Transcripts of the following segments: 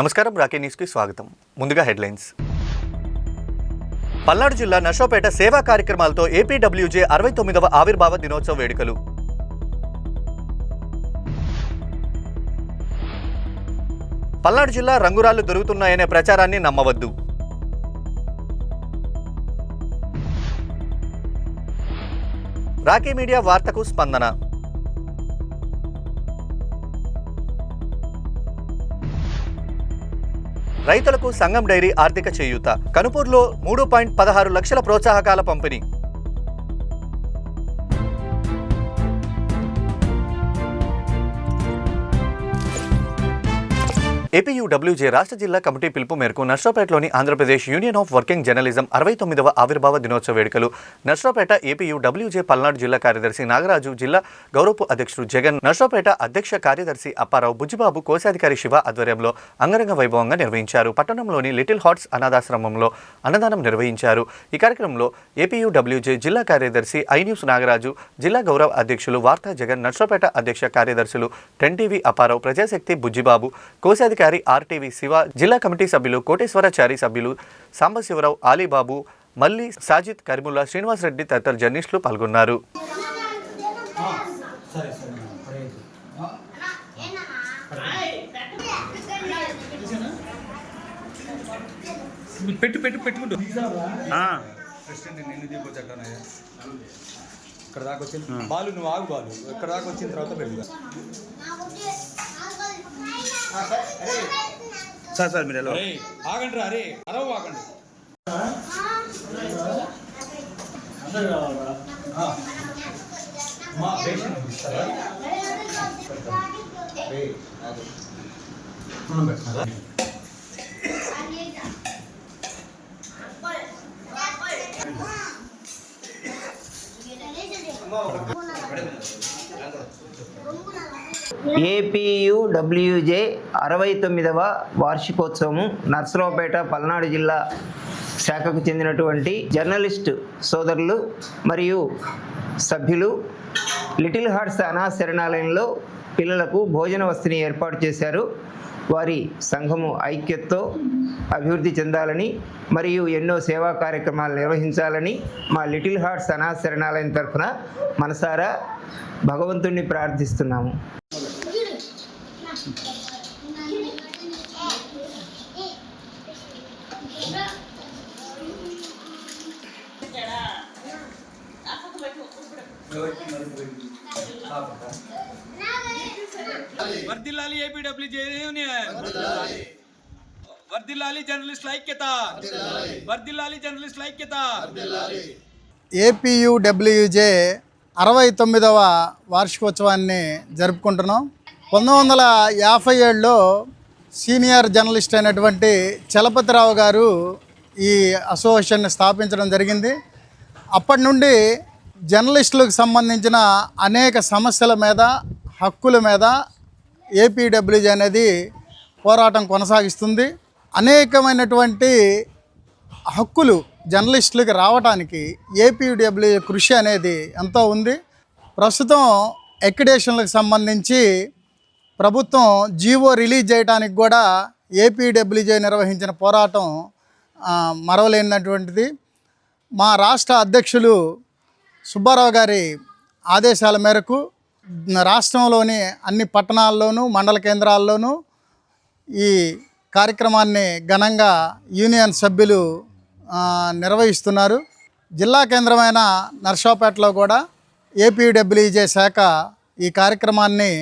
నమస్కారం, రాకే న్యూస్కి స్వాగతం. ముందుగా హెడ్లైన్స్. పల్నాడు జిల్లా నర్సరావుపేట సేవా కార్యక్రమాలతో ఏపీడబ్ల్యూజే 69వ ఆవిర్భావ దినోత్సవ వేడుకలు. పల్నాడు జిల్లా రంగురాళ్లు దొరుకుతున్నాయనే ప్రచారాన్ని నమ్మవద్దు. రాకే మీడియా వార్తకు స్పందన. రైతులకు సంఘం డైరీ ఆర్థిక చేయూత. కనుపూర్లో 3.16 లక్షల ప్రోత్సాహకాల పంపిణీ. ఏపీయూడబ్ల్యూజే రాష్ట్ర జిల్లా కమిటీ పిలుపు మేరకు నర్సరావుపేటలోని Andhra Pradesh union of working journalism 69వ ఆవిర్భావ దినోత్సవ వేడుకలు. నర్సరావుపేట ఏపీయూడబ్ల్యూజే పల్నాడు జిల్లా కార్యదర్శి నాగరాజు, జిల్లా గౌరవ అధ్యక్షుడు జగన్, నర్సరావుపేట అధ్యక్ష కార్యదర్శి అప్పారావు, బుజ్జిబాబు, కోశాధికారి శివ ఆధ్వర్యంలో అంగరంగ వైభవంగా నిర్వహించారు. పట్టణంలోని లిటిల్ హార్ట్స్ అనాథాశ్రమంలో అన్నదానం నిర్వహించారు. ఈ కార్యక్రమంలో ఏపీయూడబ్ల్యూజే జిల్లా కార్యదర్శి ఐన్యూస్ నాగరాజు, జిల్లా గౌరవ అధ్యక్షులు వార్తా జగన్, నర్సరావుపేట అధ్యక్ష కార్యదర్శులు 10 అప్పారావు, ప్రజాశక్తి బుజ్జిబాబు, కోశాధికారి ఆర్టీవీ శివ, జిల్లా కమిటీ సభ్యులు కోటేశ్వరాచారి, సభ్యులు సాంబశివరావు, ఆలీబాబు, మల్లి, సాజిద్, కరిముల్లా, శ్రీనివాసరెడ్డి తదితర జర్నలిస్టులు పాల్గొన్నారు. ఇక్కడ దాకా వచ్చింది బాలు, నువ్వు ఆగు బాలు, ఇక్కడ దాకా వచ్చిన తర్వాత పెరుగుదా సార్ మీరు ఎలా ఆగండి రా, అరే అరవ ఆగండి. ఏపీయూడబ్ల్యూజే 69వ వార్షికోత్సవం నర్సరావుపేట పల్నాడు జిల్లా శాఖకు చెందినటువంటి జర్నలిస్టు సోదరులు మరియు సభ్యులు లిటిల్ హార్ట్స్ అనాథ శరణాలయంలో పిల్లలకు భోజన వసతిని ఏర్పాటు చేశారు. వారి సంఘము ఐక్యతతో అభివృద్ధి చెందాలని మరియు ఎన్నో సేవా కార్యక్రమాలు నిర్వహించాలని మా లిటిల్ హార్ట్స్ అనాథ శరణాలయం తరఫున మనసారా భగవంతుణ్ణి ప్రార్థిస్తున్నాము. వర్ధిల్లాలి ఏపీడబ్ల్యూజే యూనియన్, వర్ధిల్లాలి జర్నలిస్ట్ ఐక్యత, వర్ధిల్లాలి జర్నలిస్ట్ ఐక్యత. ఏపీయూడబ్ల్యూజే 69వ వార్షికోత్సవాన్ని జరుపుకుంటున్నాం. 1957లో సీనియర్ జర్నలిస్ట్ అయినటువంటి చలపతిరావు గారు ఈ అసోసియేషన్ని స్థాపించడం జరిగింది. అప్పటి నుండి జర్నలిస్టులకు సంబంధించిన అనేక సమస్యల మీద, హక్కుల మీద ఏపీడబ్ల్యూజే అనేది పోరాటం కొనసాగిస్తుంది. అనేకమైనటువంటి హక్కులు జర్నలిస్టులకు రావడానికి ఏపీడబ్ల్యూజే కృషి అనేది ఎంతో ఉంది. ప్రస్తుతం ఎక్రిడేషన్లకు సంబంధించి ప్రభుత్వం జీవో రిలీజ్ చేయడానికి కూడా ఏపీడబ్ల్యూజే నిర్వహించిన పోరాటం మరవలేనటువంటిది. మా రాష్ట్ర అధ్యక్షులు సుబ్బారావు గారి ఆదేశాల మేరకు రాష్ట్రంలోని అన్ని పట్టణాల్లోనూ మండల కేంద్రాల్లోనూ ఈ కార్యక్రమాన్ని ఘనంగా యూనియన్ సభ్యులు నిర్వహిస్తున్నారు. జిల్లా కేంద్రమైన నర్సరావుపేటలో కూడా ఏపీడబ్ల్యూజే శాఖ ఈ కార్యక్రమాన్ని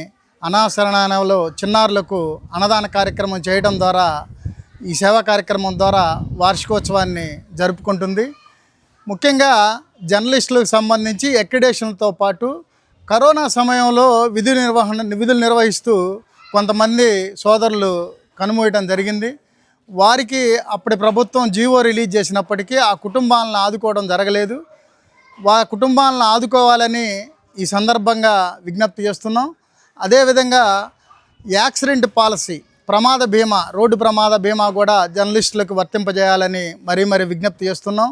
అనాథశరణాలయంలో చిన్నారులకు అన్నదాన కార్యక్రమం చేయడం ద్వారా, ఈ సేవా కార్యక్రమం ద్వారా వార్షికోత్సవాన్ని జరుపుకుంటుంది. ముఖ్యంగా జర్నలిస్టులకు సంబంధించి ఎక్రిడేషన్తో పాటు కరోనా సమయంలో విధులు నిర్వహిస్తూ కొంతమంది సోదరులు కనుమూయటం జరిగింది. వారికి అప్పటి ప్రభుత్వం జీవో రిలీజ్ చేసినప్పటికీ ఆ కుటుంబాలను ఆదుకోవడం జరగలేదు. కుటుంబాలను ఆదుకోవాలని ఈ సందర్భంగా విజ్ఞప్తి చేస్తున్నాం. అదేవిధంగా యాక్సిడెంట్ పాలసీ, ప్రమాద బీమా, రోడ్డు ప్రమాద బీమా కూడా జర్నలిస్టులకు వర్తింపజేయాలని మరీ విజ్ఞప్తి చేస్తున్నాం.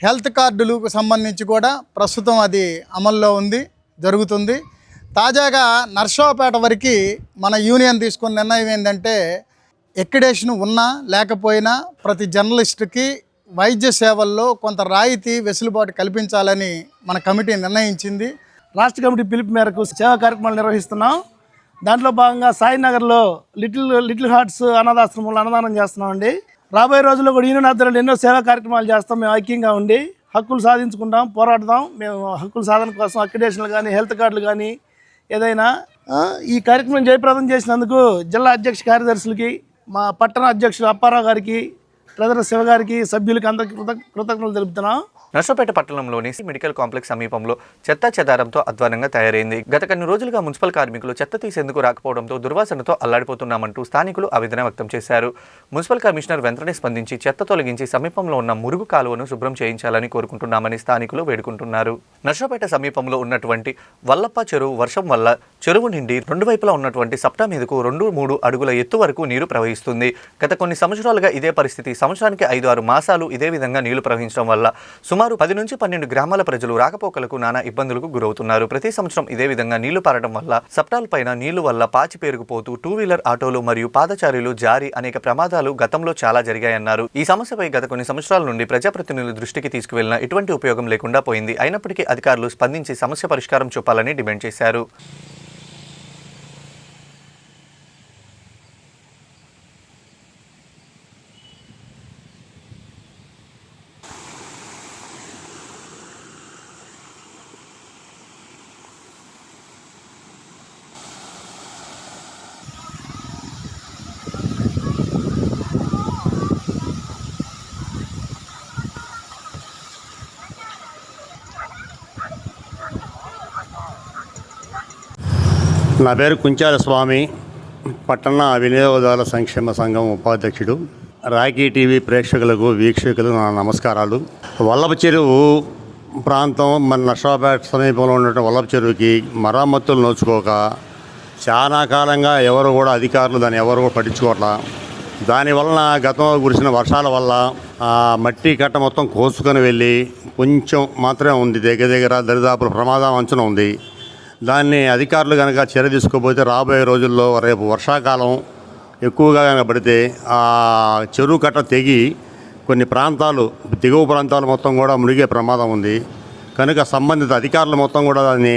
హెల్త్ కార్డులకు సంబంధించి కూడా ప్రస్తుతం అది అమల్లో జరుగుతుంది. తాజాగా నర్సరావుపేట వరకు మన యూనియన్ తీసుకున్న నిర్ణయం ఏంటంటే ఎక్రిడేషన్ ఉన్నా లేకపోయినా ప్రతి జర్నలిస్టుకి వైద్య సేవల్లో కొంత రాయితీ వెసులుబాటు కల్పించాలని మన కమిటీ నిర్ణయించింది. రాష్ట్ర కమిటీ పిలుపు మేరకు సేవా కార్యక్రమాలు నిర్వహిస్తున్నాం. దాంట్లో భాగంగా సాయినగర్లో లిటిల్ హార్ట్స్ అనాథాశ్రమంలో అన్నదానం చేస్తున్నామండి. రాబోయే రోజుల్లో కూడా యూనియన్ ఆధ్వర్యంలో ఎన్నో సేవా కార్యక్రమాలు చేస్తాం. మేము ఐక్యంగా ఉండి హక్కులు సాధించుకుంటాం, పోరాడదాం. మేము హక్కుల సాధన కోసం అక్రిడేషన్లు కానీ హెల్త్ కార్డులు కానీ ఏదైనా ఈ కార్యక్రమం జయప్రదం చేసినందుకు జిల్లా అధ్యక్ష కార్యదర్శులకి, మా పట్టణ అధ్యక్షులు అప్పారావు గారికి, ట్రెజరర్ శివ గారికి, సభ్యులకి అందరికీ కృతజ్ఞతలు తెలుపుతున్నాం. నర్సరావుపేట పట్టణంలోని మెడికల్ కాంప్లెక్స్ సమీపంలో చెత్త చెదారంతో అధ్వానంగా తయారైంది. గత కొన్ని రోజులుగా మున్సిపల్ కార్మికులు చెత్త తీసేందుకు రాకపోవడంతో దుర్వాసనతో అల్లాడిపోతున్నామంటూ స్థానికులు ఆవేదన వ్యక్తం చేశారు. మున్సిపల్ కమిషనర్ వెంటనే స్పందించి చెత్త తొలగించి సమీపంలో ఉన్న మురుగు కాలువను శుభ్రం చేయించాలని కోరుకుంటున్నామని స్థానికులు వేడుకుంటున్నారు. నర్సరావుపేట సమీపంలో ఉన్నటువంటి వల్లప్ప చెరువు వర్షం వల్ల చెరువు నిండి రెండు వైపులా ఉన్నటువంటి సప్టా మీదకు 2-3 అడుగుల ఎత్తు వరకు నీరు ప్రవహిస్తుంది. గత కొన్ని సంవత్సరాలుగా ఇదే పరిస్థితి. సంవత్సరానికి 5-6 మాసాలు ఇదే విధంగా నీళ్లు ప్రవహించడం వల్ల సుమారు 10-12 గ్రామాల ప్రజలు రాకపోకలకు నానా ఇబ్బందులకు గురవుతున్నారు. ప్రతి సంవత్సరం ఇదే విధంగా నీళ్లు పారడం వల్ల సప్టాల పైన నీళ్లు వల్ల పాచి పేరుకుపోతూ 2-వీలర్ ఆటోలు మరియు పాదచారులు జారి అనేక ప్రమాదాలు గతంలో చాలా జరిగాయన్నారు. ఈ సమస్యపై గత కొన్ని సంవత్సరాల నుండి ప్రజాప్రతినిధుల దృష్టికి తీసుకువెళ్లిన ఎటువంటి ఉపయోగం లేకుండా పోయింది. అయినప్పటికీ అధికారులు స్పందించి సమస్య పరిష్కారం చూపాలని డిమాండ్ చేశారు. నా పేరు కుంచాల స్వామి, పట్టణ వినియోగదారుల సంక్షేమ సంఘం ఉపాధ్యక్షుడు. రాఖీ టీవీ ప్రేక్షకులకు, వీక్షకులకు నా నమస్కారాలు. వల్లభ చెరువు ప్రాంతం మన నర్సరావుపేట సమీపంలో ఉన్నటువంటి వల్లభ చెరువుకి మరమ్మతులు నోచుకోక చాలా కాలంగా ఎవరు కూడా అధికారులు దాన్ని ఎవరు కూడా పట్టించుకోవట్లా. దానివలన గతంలో కురిసిన వర్షాల వల్ల ఆ మట్టి కట్ట మొత్తం కోసుకొని వెళ్ళి కొంచెం మాత్రమే ఉంది, దగ్గర దరిదాపుల ప్రమాదం అంచున ఉంది. దాన్ని అధికారులు కనుక చర్య తీసుకోకపోతే రాబోయే రోజుల్లో రేపు వర్షాకాలం ఎక్కువగా కనుక పడితే ఆ చెరువు కట్ట తెగి కొన్ని ప్రాంతాలు, దిగువ ప్రాంతాలు మొత్తం కూడా మునిగే ప్రమాదం ఉంది. కనుక సంబంధిత అధికారులు మొత్తం కూడా దాన్ని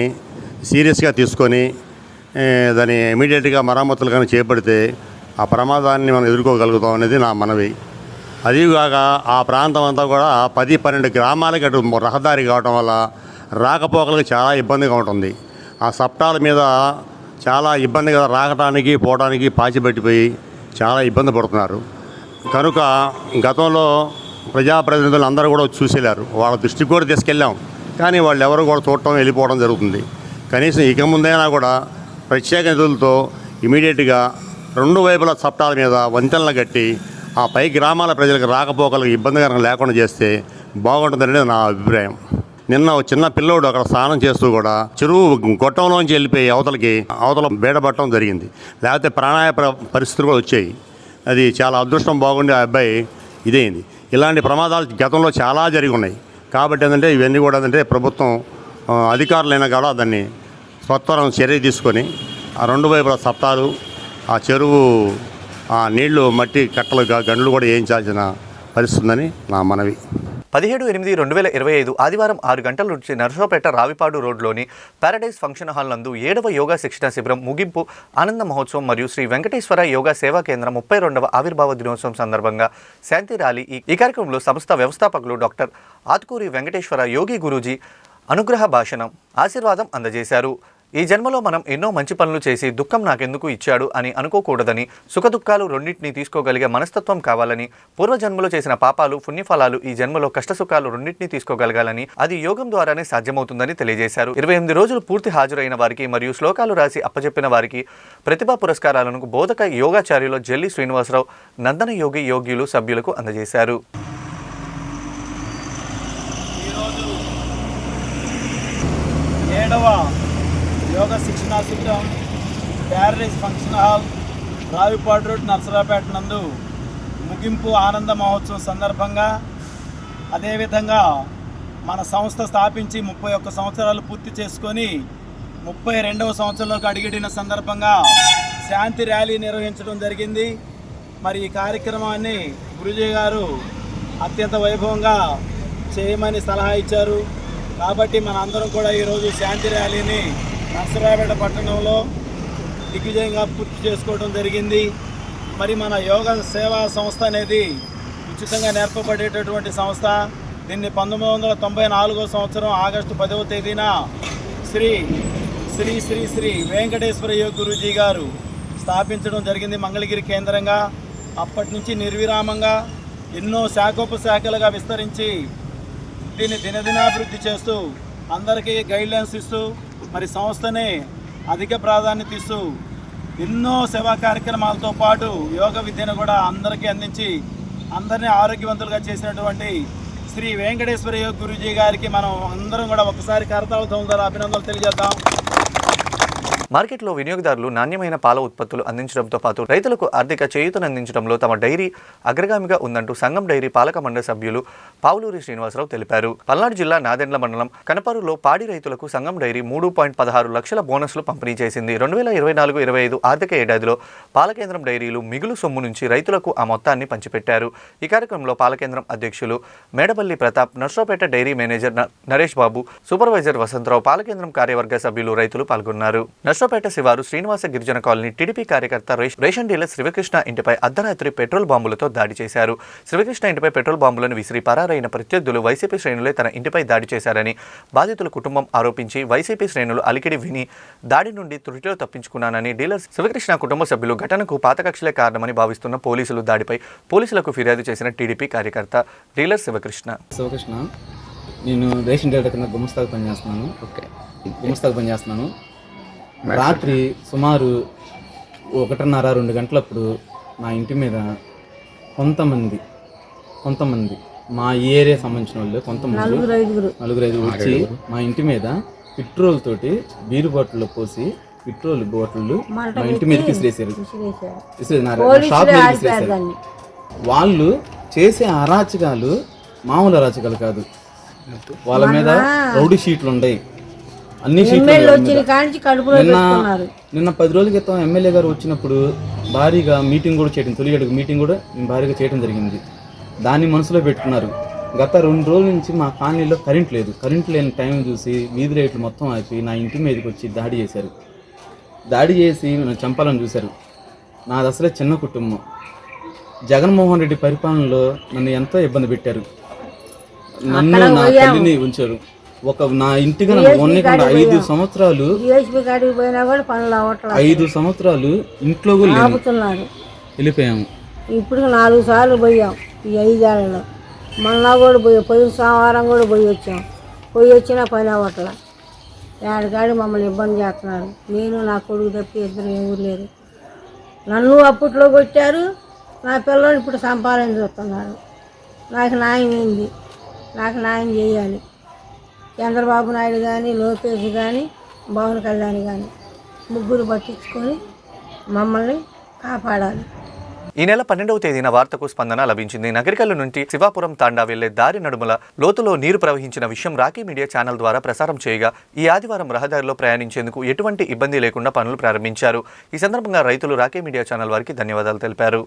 సీరియస్గా తీసుకొని దాన్ని ఇమీడియట్గా మరమ్మతులు కానీ చేపడితే ఆ ప్రమాదాన్ని మనం ఎదుర్కోగలుగుతాం అనేది నా మనవి. అదిగాక ఆ ప్రాంతం అంతా కూడా 10-12 గ్రామాలకి అటు రహదారి కావటం వల్ల రాకపోకలకు చాలా ఇబ్బందిగా ఉంటుంది. ఆ సప్టాల మీద చాలా ఇబ్బందిగా రాకటానికి పోవడానికి పాచి పెట్టిపోయి చాలా ఇబ్బంది పడుతున్నారు. కనుక గతంలో ప్రజాప్రతినిధులు అందరూ కూడా చూసేలారు, వాళ్ళ దృష్టికి కూడా తీసుకెళ్ళాం. కానీ వాళ్ళు ఎవరు కూడా చూడటం, వెళ్ళిపోవడం జరుగుతుంది. కనీసం ఇక ముందైనా కూడా ప్రత్యేక నిధులతో ఇమీడియట్గా 2 వైపుల సప్టాల మీద వంతెనలు కట్టి ఆ పై గ్రామాల ప్రజలకు రాకపోకలకు ఇబ్బందికరంగా లేకుండా చేస్తే బాగుంటుందనేది నా అభిప్రాయం. నిన్న ఒక చిన్న పిల్లోడు అక్కడ స్నానం చేస్తూ కూడా చెరువు గొట్టంలోంచి వెళ్ళిపోయి అవతల బేడబట్టడం జరిగింది. లేకపోతే ప్రాణాయ పరిస్థితులు కూడా వచ్చాయి. అది చాలా అదృష్టం బాగుండి ఆ అబ్బాయి ఇదైంది. ఇలాంటి ప్రమాదాలు గతంలో చాలా జరిగి ఉన్నాయి. కాబట్టి ఏంటంటే ఇవన్నీ కూడా ఏంటంటే ప్రభుత్వం అధికారులైనా కూడా దాన్ని స్వత్వరం చర్య తీసుకొని ఆ 2 వైపుల సప్తాలు, ఆ చెరువు ఆ నీళ్లు మట్టి కట్టలు గండ్లు కూడా వేయించాల్సిన పరిస్థితుందని నా మనవి. 17/8/2025 ఆదివారం 6 గంటల నుంచి నర్సరావుపేట రావిపాడు రోడ్లోని ప్యారడైజ్ ఫంక్షన్ హాల్ నందు 7వ యోగా శిక్షణ శిబిరం ముగింపు ఆనంద మహోత్సవం మరియు శ్రీ వెంకటేశ్వర యోగా సేవా కేంద్రం 32వ ఆవిర్భావ దినోత్సవం సందర్భంగా శాంతి ర్యాలీ. ఈ కార్యక్రమంలో సంస్థ వ్యవస్థాపకులు డాక్టర్ ఆత్కూరి వెంకటేశ్వర యోగి గురూజీ అనుగ్రహ భాషణం, ఆశీర్వాదం అందజేశారు. ఈ జన్మలో మనం ఎన్నో మంచి పనులు చేసి దుఃఖం నాకెందుకు ఇచ్చాడు అని అనుకోకూడదని, సుఖదుఖాలు రెండింటినీ తీసుకోగలిగే మనస్తత్వం కావాలని, పూర్వజన్మలో చేసిన పాపాలు పుణ్యఫలాలు ఈ జన్మలో కష్టసుఖాలు రెండింటినీ తీసుకోగలగాలని, అది యోగం ద్వారానే సాధ్యమవుతుందని తెలియజేశారు. 28 రోజులు పూర్తి హాజరైన వారికి మరియు శ్లోకాలు రాసి అప్పచెప్పిన వారికి ప్రతిభా పురస్కారాలను బోధక యోగాచార్యులు జల్లి శ్రీనివాసరావు, నందన యోగి యోగ్యులు సభ్యులకు అందజేశారు. యోగా శిక్షణా శిబిరం Paradise function hall Ravipadu road Narasaraopet నందు ముగింపు ఆనంద మహోత్సవం సందర్భంగా, అదేవిధంగా మన సంస్థ స్థాపించి 31 సంవత్సరాలు పూర్తి చేసుకొని 32వ సంవత్సరంలోకి అడుగుడిన సందర్భంగా శాంతి ర్యాలీ నిర్వహించడం జరిగింది. మరి ఈ కార్యక్రమాన్ని గురూజీ గారు అత్యంత వైభవంగా చేయమని సలహా ఇచ్చారు. కాబట్టి మన అందరం కూడా ఈరోజు శాంతి ర్యాలీని నర్సరావుపేట పట్టణంలో దిగ్విజయంగా పూర్తి చేసుకోవడం జరిగింది. మరి మన యోగ సేవా సంస్థ అనేది ఉచితంగా నేర్పబడేటటువంటి సంస్థ. దీన్ని 1994 సంవత్సరం ఆగస్టు 10వ తేదీన శ్రీ శ్రీ శ్రీ శ్రీ వెంకటేశ్వర యోగ గురూజీ గారు స్థాపించడం జరిగింది మంగళగిరి కేంద్రంగా. అప్పటి నుంచి నిర్విరామంగా ఎన్నో శాఖోపశాఖలుగా విస్తరించి దీన్ని దినదినాభివృద్ధి చేస్తూ అందరికీ గైడ్లైన్స్ ఇస్తూ మరి సంస్థని అధిక ప్రాధాన్యత ఇస్తూ ఎన్నో సేవా కార్యక్రమాలతో పాటు యోగ విద్యను కూడా అందరికీ అందించి అందరినీ ఆరోగ్యవంతులుగా చేసినటువంటి శ్రీ వెంకటేశ్వర యోగ గురూజీ గారికి మనం అందరం కూడా ఒకసారి కరతాళ ద్వారా అభినందనలు తెలియజేద్దాం. మార్కెట్లో వినియోగదారులు నాణ్యమైన పాల ఉత్పత్తులు అందించడంతో పాటు రైతులకు ఆర్థిక చేయూతనందించడంలో తమ డైరీ అగ్రగామిగా ఉందంటూ సంఘం డైరీ పాలక మండలి సభ్యులు పావులూరి శ్రీనివాసరావు తెలిపారు. పల్నాడు జిల్లా నాదెండ్ల మండలం కనపరులో పాడి రైతులకు సంఘం డైరీ 3.16 లక్షల బోనస్లు పంపిణీ చేసింది. 2024-25 ఆర్థిక ఏడాదిలో పాలకేంద్రం డైరీలు మిగులు సొమ్ము నుంచి రైతులకు ఆ మొత్తాన్ని పంచిపెట్టారు. ఈ కార్యక్రమంలో పాలకేంద్రం అధ్యక్షులు మేడపల్లి ప్రతాప్, నర్సరావుపేట డైరీ మేనేజర్ నరేష్ బాబు, సూపర్వైజర్ వసంతరావు, పాలకేంద్రం కార్యవర్గ సభ్యులు, రైతులు పాల్గొన్నారు. నర్సరావుపేట శివారు శ్రీనివాస గిరిజన కాలనీ టీడీపీ కార్యకర్త రేషన్ డీలర్ శివకృష్ణ ఇంటిపై అర్ధరాత్రి పెట్రోల్ బాంబులతో దాడి చేశారు. శివకృష్ణ ఇంటిపై పెట్రోల్ బాంబులను విసిరి పరారైన ప్రత్యర్థులు వైసీపీ శ్రేణులే తన ఇంటిపై దాడి చేశారని బాధితుల కుటుంబం ఆరోపించి వైసీపీ శ్రేణులు అలికిడి విని దాడి నుండి త్రుటిలో తప్పించుకున్నానని డీలర్ శివకృష్ణ కుటుంబ సభ్యులు ఘటనకు పాత కక్షలే కారణమని భావిస్తున్న పోలీసులు దాడిపై పోలీసులకు ఫిర్యాదు చేసిన టీడీపీ కార్యకర్త డీలర్ శివకృష్ణ. నేను రేషన్ డీలర్ కింద గుమస్తాగా పనిచేస్తున్నాను. రాత్రి సుమారు 1:30-2 గంటలప్పుడు మా ఇంటి మీద కొంతమంది మా ఏరియా సంబంధించిన వాళ్ళు నలుగురు వచ్చి మా ఇంటి మీద పెట్రోల్ తోటి బీరు బాటిల్లో పోసి పెట్రోల్ బాటిళ్ళు మా ఇంటి మీదకి విసిరేసారు. షాప్ మీద విసిరేసారు. వాళ్ళు చేసే అరాచకాలు మామూలు అరాచకాలు కాదు. వాళ్ళ మీద రౌడీ షీట్లు ఉన్నాయి, అన్ని షీట్లు. నిన్న 10 రోజుల క్రితం ఎమ్మెల్యే గారు వచ్చినప్పుడు భారీగా మీటింగ్ కూడా చేయడం, తొలి అడుగు మీటింగ్ కూడా భారీగా చేయడం జరిగింది. దాన్ని మనసులో పెట్టుకున్నారు. గత 2 రోజుల నుంచి మా కాలనీలో కరెంట్ లేని టైం చూసి వీధి లైట్లు మొత్తం ఆపి నా ఇంటి మీదకి వచ్చి దాడి చేసి నన్ను చంపాలని చూశారు. నాది అసలే చిన్న కుటుంబం. జగన్మోహన్ రెడ్డి పరిపాలనలో నన్ను ఎంతో ఇబ్బంది పెట్టారు. నన్ను నా తల్లిని ఉంచారు. నా ఇంటికి 5 సంవత్సరాలు ఇంట్లో కూడా వెళ్ళిపోయాము. ఇప్పుడు 4 సార్లు పోయాం ఈ 5 ఏళ్లలో. మొన్న కూడా పోయిన సోమవారం కూడా వచ్చినా పని అవ్వట్లా. ఏడగాడి మమ్మల్ని ఇబ్బంది చేస్తున్నారు. నేను నా కొడుకు తప్పి ఇద్దరు ఎవరు లేరు. నన్ను అప్పట్లో కొట్టారు, నా పిల్లలు ఇప్పుడు సంపాదన చూస్తున్నారు. నాకు న్యాయం ఏంది? నాకు న్యాయం చేయాలి. చంద్రబాబు నాయుడు కానీ, లోకేష్ కానీ, పవన్ కళ్యాణ్ కానీ ముగ్గురు పట్టించుకొని మమ్మల్ని కాపాడాలి. ఈ నెల 12వ తేదీన వార్తకు స్పందన లభించింది. నగరికల్లు నుండి శివాపురం తాండా వెళ్లే దారి నడుమల లోతులో నీరు ప్రవహించిన విషయం రాకీ మీడియా ఛానల్ ద్వారా ప్రసారం చేయగా ఈ ఆదివారం రహదారిలో ప్రయాణించేందుకు ఎటువంటి ఇబ్బంది లేకుండా పనులు ప్రారంభించారు. ఈ సందర్భంగా రైతులు రాకీ మీడియా ఛానల్ వారికి ధన్యవాదాలు తెలిపారు.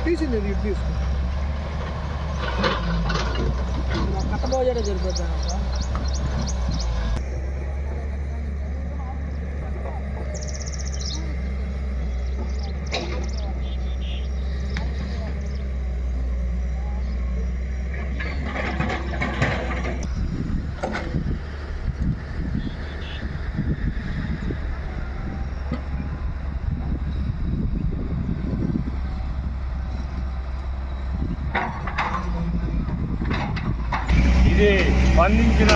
తీసింది తీసుకో కట్టబోయేదే జరిపోతాను. ఇది స్పందించిన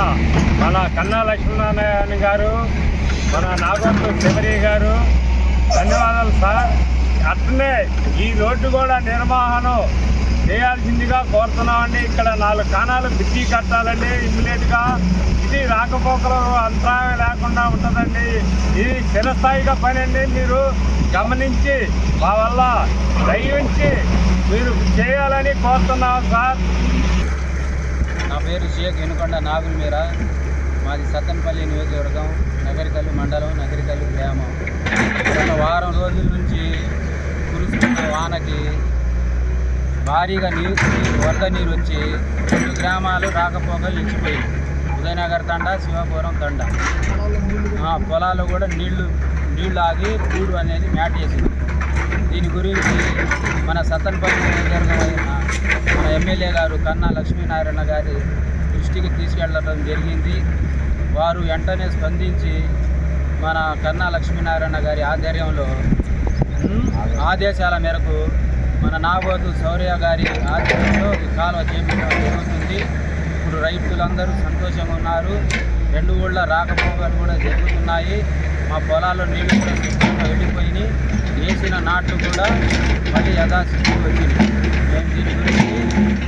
మన కన్నా లక్ష్మీనారాయణ గారు, మన నాగోతు శబరి గారు ధన్యవాదాలు సార్. అట్లనే ఈ రోడ్డు కూడా నిర్వహణం చేయాల్సిందిగా కోరుతున్నామండి. ఇక్కడ 4 కాణాలు బ్రిడ్జి కట్టాలండి ఇమ్మీడియట్గా. ఇది రాకపోకలు అంతరాయం లేకుండా ఉంటుందండి. ఇది చిరస్థాయిగా పని అండి. మీరు గమనించి మా వల్ల దయించి మీరు చేయాలని కోరుతున్నాం సార్. నా పేరు షేక్ ఎనుకొండ నాగుల మీర. మాది సత్తెనపల్లి నియోజకవర్గం, నగరికల్లు మండలం, నగరికల్లు గ్రామం. గత వారం రోజుల నుంచి కురుస్తున్న వానకి భారీగా వరద నీరు వచ్చి 2 గ్రామాలు రాకపోకలు నిలిచిపోయాయి. ఉదయనగర్ తండ, శివపురం తండ. పొలాల్లో కూడా నీళ్లు ఆగి గూడు అనేది మేటేసింది. దీని గురించి మన సత్తెనపల్లి నియోజకవర్గం మన ఎమ్మెల్యే గారు కన్నా లక్ష్మీనారాయణ గారి దృష్టికి తీసుకెళ్లడం జరిగింది. వారు వెంటనే స్పందించి మన కన్నా లక్ష్మీనారాయణ గారి ఆధ్వర్యంలో ఆదేశాల మేరకు మన నాగోతు శౌర్య గారి ఆధ్వర్యంలో కాలువ చేపట్టడం జరుగుతుంది. ఇప్పుడు రైతులందరూ సంతోషంగా ఉన్నారు. 2 ఊళ్ళ రాకపోకలు కూడా జరుగుతున్నాయి. మా పొలాల్లో నీళ్లు కూడా సిద్ధంగా వెళ్ళిపోయినాయి. వేసిన నాట్లు కూడా మళ్ళీ యథాస్థితికి వచ్చింది. మేము దీని గురించి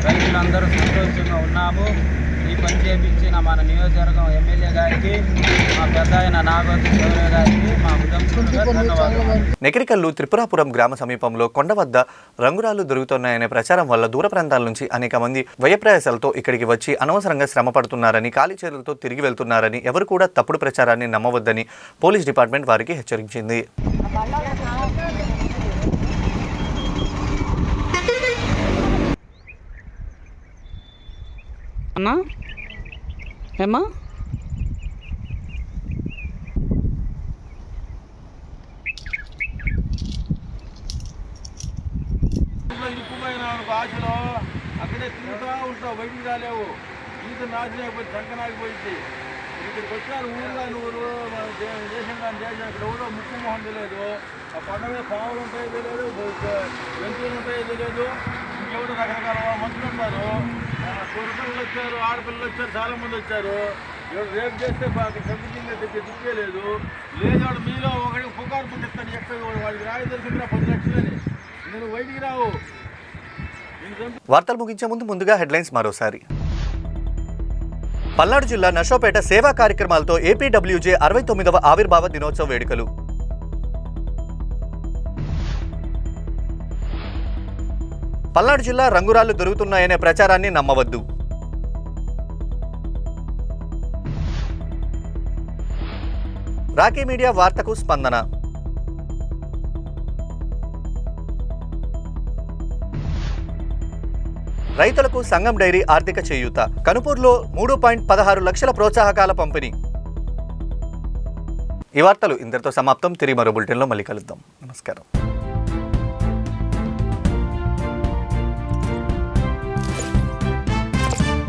రైతులందరూ సంతోషంగా ఉన్నాము. ఈ పని చేపించిన మన నియోజకవర్గం ఎమ్మెల్యే గారికి, మా పెద్ద ఆయన నాగోతు శౌర్య గారికి మా హృదయపూర్వక ధన్యవాదాలు. నెకిరికల్లు త్రిపురాపురం గ్రామ సమీపంలో కొండ వద్ద రంగురాళ్లు దొరుకుతున్నాయనే ప్రచారం వల్ల దూర ప్రాంతాల నుంచి అనేక మంది వ్యయప్రయాసాలతో ఇక్కడికి వచ్చి అనవసరంగా శ్రమ పడుతున్నారని, ఖాళీ చేతులతో తిరిగి వెళ్తున్నారని, ఎవరు కూడా తప్పుడు ప్రచారాన్ని నమ్మవద్దని పోలీస్ డిపార్ట్మెంట్ వారికి హెచ్చరించింది. అన్నా ఏమ్మా ఇరుక్కుపోయిన ఆశలో అక్కడే తిరుగుతూ ఉంటావు, బయటికి రాలేవు. ఈత నాశనం అయిపోయి సంకనాగిపోయింది. ఇక్కడికి వచ్చారు ఊళ్ళో ఊరు మన దేశం కానీ దేశం ఇక్కడ ఊళ్ళో ముక్కు మొహం తెలియదు. ఆ పండుగ పావులు ఉంటాయో తెలియదు, జంతువులు ఉంటాయో తెలియదు. ఇంకెవరు రకరకాల మనుషులు ఉంటారు. కొడుకులు వచ్చారు, ఆడపిల్లలు వచ్చారు, చాలామంది వచ్చారు. ఎవరు రేపు చేస్తే సంతృప్తిగా దిక్కేలేదు. లేదాడు మీలో ఒకటి పుకారు పుట్టిస్తాను ఎక్కడ వాడికి రాయి దొరికిందిరా 10 లక్షలని. నేను బయటికి రావు. వార్తలు ముగించే ముందుగా హెడ్లైన్స్ మరోసారి. పల్నాడు జిల్లా నర్సరావుపేట సేవా కార్యక్రమాలతో ఏపీడబ్ల్యూజే 69వ ఆవిర్భావ దినోత్సవ వేడుకలు. పల్నాడు జిల్లా రంగురాళ్లు దొరుకుతున్నాయనే ప్రచారాన్ని నమ్మవద్దు. రాకీ మీడియా వార్తకు స్పందన. రైతులకు సంఘం డైరీ ఆర్థిక చేయూత. కనుపూర్లో 3.16 లక్షల ప్రోత్సాహకాల పంపిణీ. ఈ వార్తలు ఇంతటితో సమాప్తం. తిరిగి మరో బులెటిన్లో మళ్ళీ కలుద్దాం. నమస్కారం.